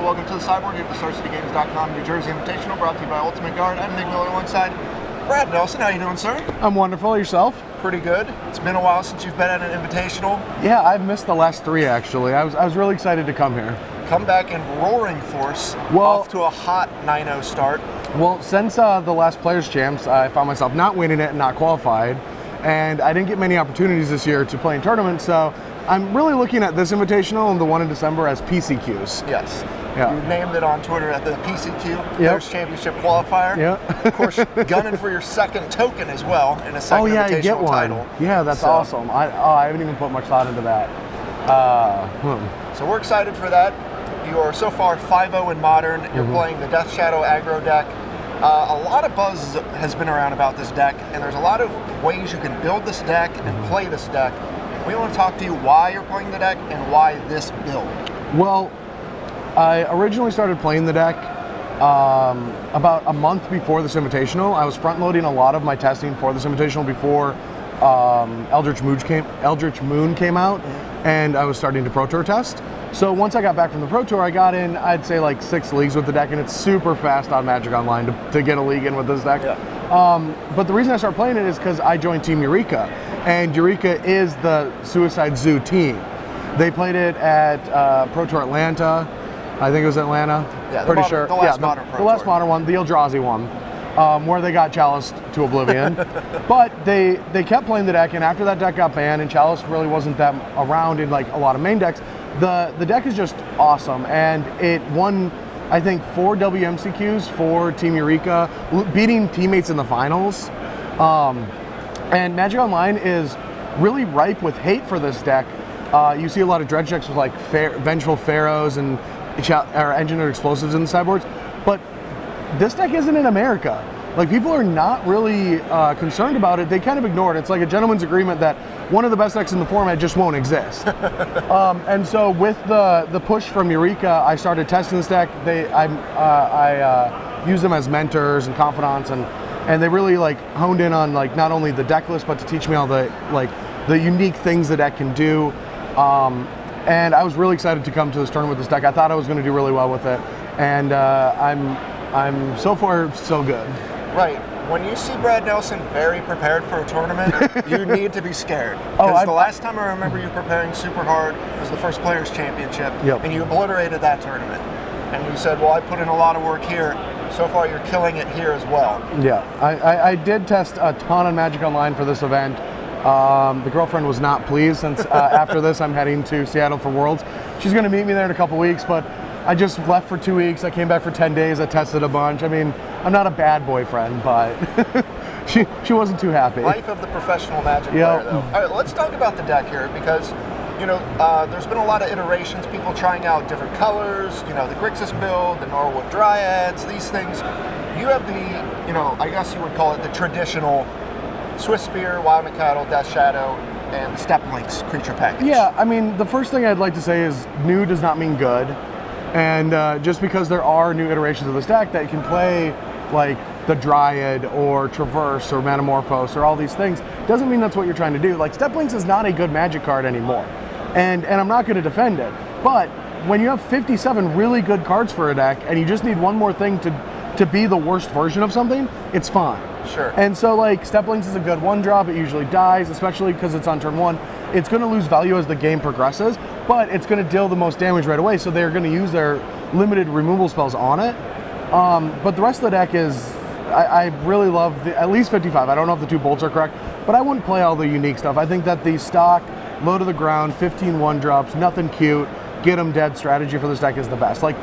welcome to the Sideboard here at the StarCityGames.com New Jersey Invitational, brought to you by Ultimate Guard. I'm Nick Miller alongside Brad Nelson. How you doing, sir? I'm wonderful. Yourself? Pretty good. It's been a while since you've been at an Invitational. Yeah, I've missed the last three, actually. I was really excited to come here. Come back in roaring force, off to a hot 9-0 start. Well, since the last Players' Champs, I found myself not winning it and not qualified, and I didn't get many opportunities this year to play in tournaments, so I'm really looking at this Invitational and the one in December as PCQs. Yes. Yeah. You named it on Twitter at the PCQ, Players' Championship Qualifier. Yeah. Of course, gunning for your second token as well in a second Invitational you get one. title. Yeah, that's awesome. I haven't even put much thought into that. So we're excited for that. You are so far 5-0 in Modern. You're playing the Death Shadow Aggro deck. A lot of buzz has been around about this deck, and there's a lot of ways you can build this deck and play this deck. We want to talk to you why you're playing the deck and why this build. Well, I originally started playing the deck about a month before this Invitational. I was front-loading a lot of my testing for this Invitational before Eldritch Moon came out, and I was starting to Pro Tour test. So once I got back from the Pro Tour, I got in, I'd say like 6 leagues with the deck, and it's super fast on Magic Online to get a league in with this deck. Yeah. But the reason I started playing it is because I joined Team Eureka, and Eureka is the Suicide Zoo team. They played it at Pro Tour Atlanta. I think it was Atlanta. Yeah, pretty sure. The last Modern Pro Tour. The last Modern one, the Eldrazi one, where they got Chalice to oblivion. But they kept playing the deck, and after that deck got banned, and Chalice really wasn't that around in like a lot of main decks, the deck is just awesome, and it won, I think, 4 WMCQs for Team Eureka, beating teammates in the finals. And Magic Online is really ripe with hate for this deck. You see a lot of dredge decks with like Vengeful Pharaohs and Engineered Explosives in the sideboards, but this deck isn't in America. Like, people are not really concerned about it. They kind of ignore it. It's like a gentleman's agreement that one of the best decks in the format just won't exist. And so with the push from Eureka, I started testing this deck. I use them as mentors and confidants, and they really like honed in on like not only the deck list, but to teach me all the unique things the deck can do. And I was really excited to come to this tournament with this deck. I thought I was going to do really well with it, and I'm so far so good. Right. When you see Brad Nelson very prepared for a tournament, you need to be scared. Because the last time I remember you preparing super hard was the first Players' Championship, and you obliterated that tournament. And you said, well, I put in a lot of work here. So far, you're killing it here as well. Yeah, I did test a ton on Magic Online for this event. The girlfriend was not pleased, since after this I'm heading to Seattle for Worlds. She's going to meet me there in a couple weeks, but I just left for 2 weeks. I came back for 10 days. I tested a bunch. I mean, I'm not a bad boyfriend, but she wasn't too happy. Life of the professional Magic player, though. All right, let's talk about the deck here, because there's been a lot of iterations, people trying out different colors, the Grixis build, the Norwood Dryads, these things. You have the, I guess you would call it the traditional Swiss Spear, Wild Cattle, Death Shadow, and the Step Links creature package. Yeah, I mean, the first thing I'd like to say is new does not mean good. And just because there are new iterations of this deck that can play like the Dryad or Traverse or Metamorphose or all these things, doesn't mean that's what you're trying to do. Like, Step Links is not a good Magic card anymore. And I'm not going to defend it. But when you have 57 really good cards for a deck and you just need one more thing to be the worst version of something, it's fine. Sure. And so like Step Links is a good 1-drop. It usually dies, especially because it's on turn 1. It's going to lose value as the game progresses, but it's going to deal the most damage right away, so they're going to use their limited removal spells on it. But the rest of the deck is, I really love at least 55. I don't know if the 2 bolts are correct, but I wouldn't play all the unique stuff. I think that the stock, low to the ground, 15 1-drops, nothing cute, get them dead strategy for this deck is the best. Like,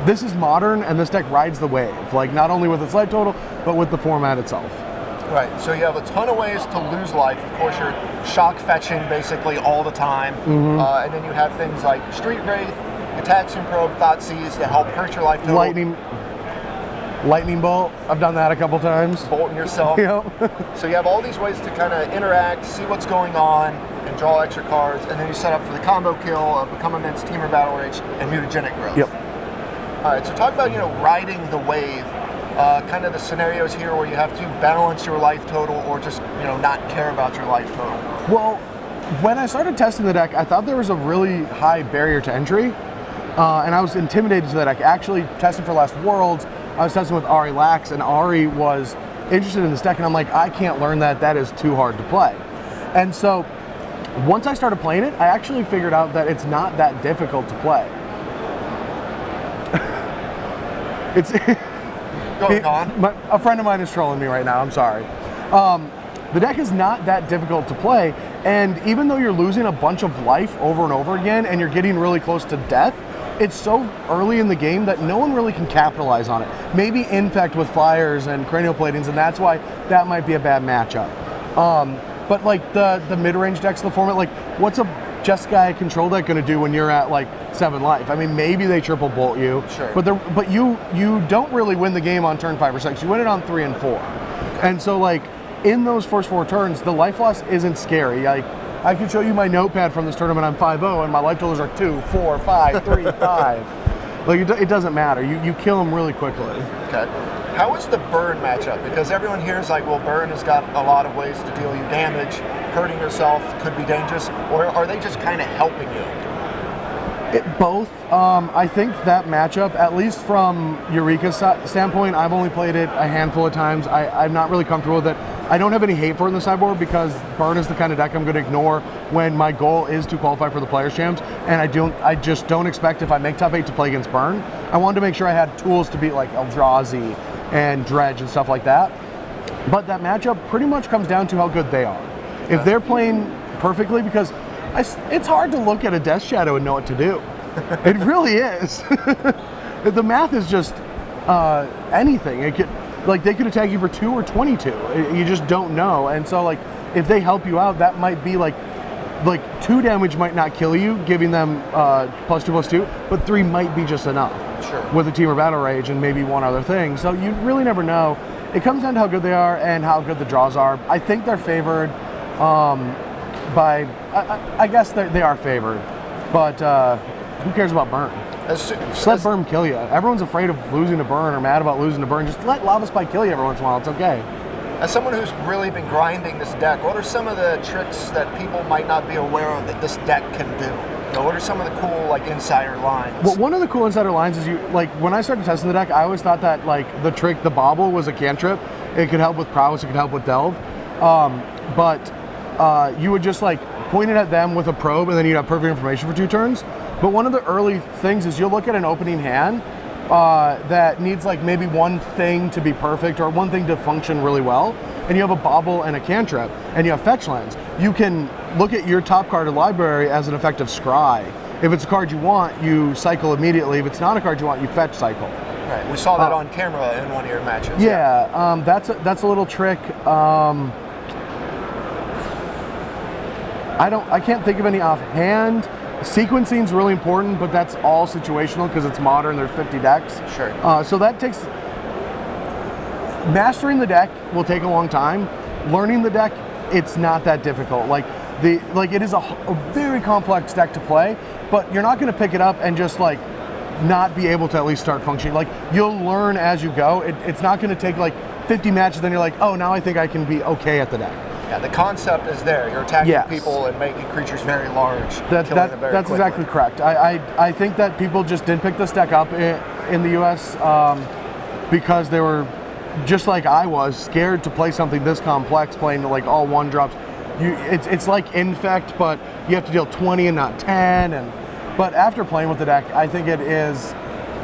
this is Modern, and this deck rides the wave, like not only with its life total, but with the format itself. Right, so you have a ton of ways to lose life. Of course, you're shock fetching basically all the time. And then you have things like Street Wraith, Ataxian Probe, Thoughtseize to help hurt your life total. Lightning Bolt, I've done that a couple times. Bolting yourself. Yep. So you have all these ways to kind of interact, see what's going on, and draw extra cards, and then you set up for the combo kill, Become Immense, Teamer Battle Rage, and Mutagenic Growth. Yep. All right, so talk about, riding the wave. Kind of the scenarios here where you have to balance your life total or just, not care about your life total. Well, when I started testing the deck, I thought there was a really high barrier to entry. and I was intimidated to that deck. Actually, testing for last Worlds, I was testing with Ari Lax, and Ari was interested in this deck, and I'm like, I can't learn that. That is too hard to play. And so once I started playing it, I actually figured out that it's not that difficult to play. It's Going on. A friend of mine is trolling me right now. I'm sorry. The deck is not that difficult to play, and even though you're losing a bunch of life over and over again, and you're getting really close to death, it's so early in the game that no one really can capitalize on it. Maybe Infect with Flyers and Cranial Platings, and that's why that might be a bad matchup. But like the mid-range decks of the format, like what's a Jeskai control deck going to do when you're at like 7 life? I mean, maybe they triple bolt you, sure, but you don't really win the game on turn 5 or 6. You win it on 3 and 4, and so like in those first 4 turns, the life loss isn't scary. Like I could show you my notepad from this tournament. I'm 5-0, and my life totals are 2, 4, 5, 3, 5. Like it doesn't matter. You kill them really quickly. Okay. How is the burn matchup? Because everyone here is like, well, burn has got a lot of ways to deal you damage. Hurting yourself could be dangerous, or are they just kind of helping you? Both. I think that matchup, at least from Eureka's standpoint, I've only played it a handful of times. I'm not really comfortable with it. I don't have any hate for it in the sideboard because burn is the kind of deck I'm going to ignore when my goal is to qualify for the Players' Champs, and I just don't expect if I make top 8 to play against burn. I wanted to make sure I had tools to beat like Eldrazi and Dredge and stuff like that. But that matchup pretty much comes down to how good they are. If they're playing perfectly, because it's hard to look at a Death Shadow and know what to do. It really is. The math is just anything. It could, like, they could attack you for 2 or 22. You just don't know. And so like if they help you out, that might be like 2 damage might not kill you, giving them +2/+2, but 3 might be just enough. Sure. With a Team or Battle Rage and maybe one other thing. So you really never know. It comes down to how good they are and how good the draws are. I think they're favored by, I guess they are favored, but who cares about burn? Just let burn kill you. Everyone's afraid of losing to burn or mad about losing to burn. Just let Lava Spike kill you every once in a while. It's okay. As someone who's really been grinding this deck, what are some of the tricks that people might not be aware of that this deck can do? You know, what are some of the cool like insider lines? Well, one of the cool insider lines is when I started testing the deck, I always thought that like the bobble was a cantrip. It could help with prowess, it could help with delve. But you would just like point it at them with a probe, and then you'd have perfect information for 2 turns. But one of the early things is you'll look at an opening hand that needs like maybe one thing to be perfect or one thing to function really well, and you have a bobble and a cantrip, and you have fetch lands. You can look at your top card of the library as an effective scry. If it's a card you want, you cycle immediately. If it's not a card you want, you fetch cycle. Right. We saw that on camera in one of your matches. Yeah, that's a little trick. I can't think of any offhand. Sequencing is really important, but that's all situational because it's modern. There's 50 decks. Sure. So that takes mastering the deck will take a long time. Learning the deck, it's not that difficult. It is a very complex deck to play, but you're not going to pick it up and just like not be able to at least start functioning. Like you'll learn as you go. It's not going to take like 50 matches. Then you're like, oh, now I think I can be okay at the deck. Yeah, the concept is there. You're attacking people and making creatures very large. That's exactly correct. I think that people just didn't pick this deck up in the US because they were, just like I was, scared to play something this complex, playing like all 1-drops. It's like Infect, but you have to deal 20 and not 10. But after playing with the deck, I think it is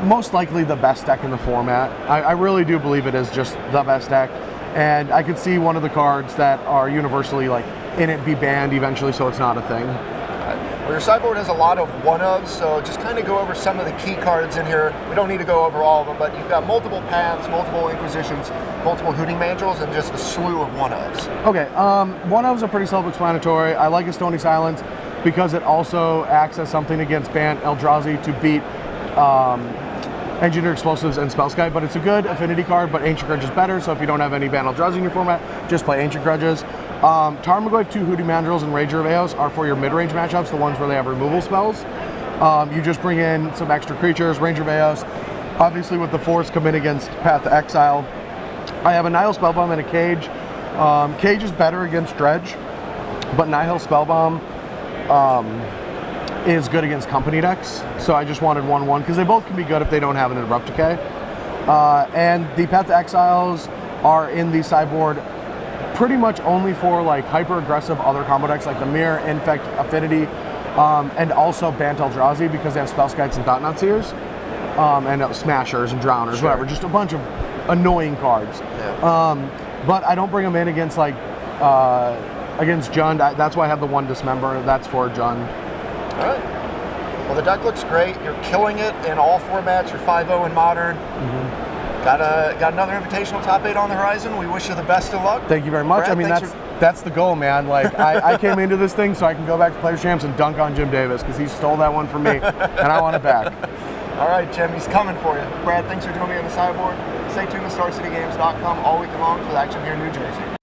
most likely the best deck in the format. I really do believe it is just the best deck. And I could see one of the cards that are universally like in it be banned eventually, so it's not a thing. Well, your sideboard has a lot of 1-ofs, so just kind of go over some of the key cards in here. We don't need to go over all of them, but you've got multiple paths, multiple Inquisitions, multiple Hooting Mandrills, and just a slew of 1-ofs. Okay, 1-ofs are pretty self-explanatory. I like a Stony Silence because it also acts as something against banned Eldrazi to beat Engineer Explosives and Spellskite, but it's a good affinity card, but Ancient Grudge is better, so if you don't have any banned Eldrazi in your format, just play Ancient Grudges. Tarmogoyf 2 Hooting Mandrills and Rager of Eos are for your mid-range matchups, the ones where they have removal spells. You just bring in some extra creatures, Ranger of Eos. Obviously with the Force come in against Path to Exile. I have a Nihil Spellbomb and a Cage. Cage is better against Dredge, but Nihil Spellbomb is good against company decks. So I just wanted 1/1 because they both can be good if they don't have an Abrupt Decay. And the Path to Exiles are in the sideboard pretty much only for like hyper aggressive other combo decks like the Mirror, Infect, Affinity, and also Bant Eldrazi because they have Spellskites and Thought-Knot Seers, and Smashers and Drowners, whatever, just a bunch of annoying cards. Yeah. But I don't bring them in against like against Jund. That's why I have the 1 Dismember. That's for Jund. All right. Well, the deck looks great. You're killing it in all formats. You're 5-0 in Modern. Got another invitational top 8 on the horizon. We wish you the best of luck. Thank you very much. Brad, I mean, that's the goal, man. Like I came into this thing so I can go back to Players Champs and dunk on Jim Davis because he stole that one from me, and I want it back. All right, Jim, he's coming for you. Brad, thanks for joining me on the sideboard. Stay tuned to StarCityGames.com all week long for the action here in New Jersey.